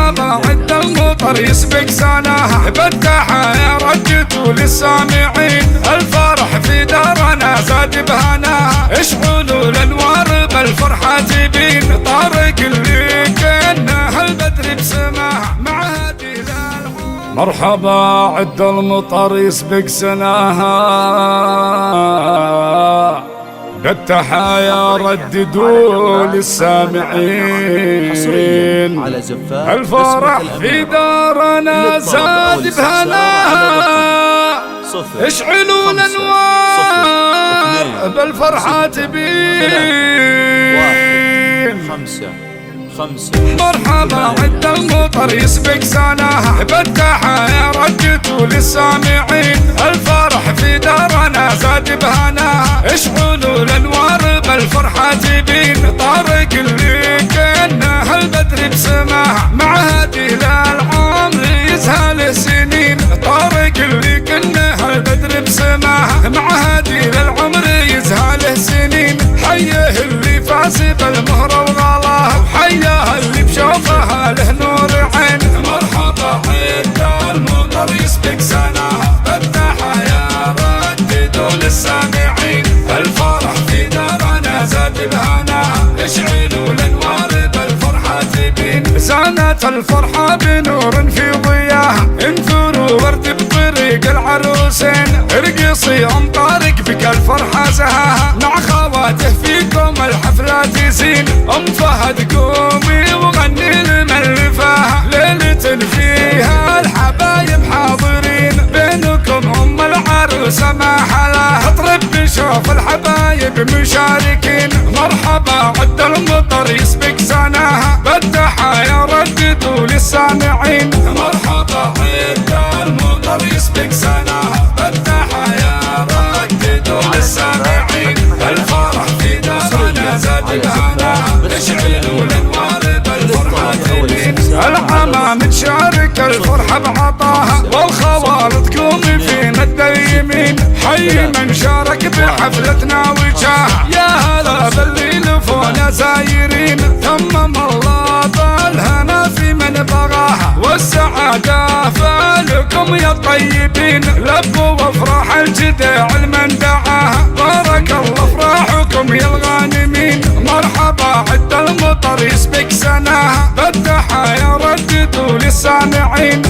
مرحبا عد المطر يسبق سناها، بالتحايا رجتوا للسامعين، الفرح في دارنا زاد بهناها، اشعلوا الانوار بالفرحة تبين، طارق اللي كأنه البدر بسماها مع هدي للعون. مرحبا عد المطر يسبق سناها، بالتحايا رددوا للسامعين، الفرح في دارنا زاد بهناها، اشعلوا الانوار بالفرحة تبين. مرحبا عد المطر يسبق سناها، بالتحايا ردتوا للسامعين، الفرح في دارنا زاد بهناها، اشعلوا الانوار بالفرحة تبين، طارق اللي كأنه البدر بسماها مع هدي للعمر يزهل السنين، طارق اللي كأنه البدر بسماها مع هدي للعمر يزهل السنين، حيه اللي فاز بالمهر وغلاه، وحيه اللي بشوفها له نور عين. مرحبا عد المطر يسبق سناها، بالتحايا رددوا للسامعين، الفرح في دارنا زاد بهناها، اشعلوا الانوار بالفرحة تبين، زانت الفرحة بنور في ضياها، انثروا ورد بطريق العروسين، ارقصي ام طارق بك الفرحة زهاها، مع خواته فيكم الحفلة تزين، ام فهد قومي وغني الملفاها، ليلة فيها الحبايب حاضرين، بينكم ام العروسة ما حلاها، اطرب بشوف الحبايب مشاركين. مرحبا عد المطر يسبق سناها، بالتحايا رددوا للسامعين، مرحبا عد المطر يسبق سناها، بالتحايا رددوا للسامعين، الفرح في دارنا زاد بهناها، اشعلوا الانوار بالفرحة تبين، العمام تشارك الفرحة بعطاها، والخوالط قومي فينا الدايمين، حي من شارك بحفلتنا وجاها، يا هلا باللي لفونا زايرين، تمم الله بالهنا في من بغاها، والسعادة فالكم يا الطيبين، لبوا وافراح الجدع المن دعاها، بارك الله افراحكم يا الغانمين. مرحبا عد المطر يسبق سناها، بالتحايا رددوا للسامعين،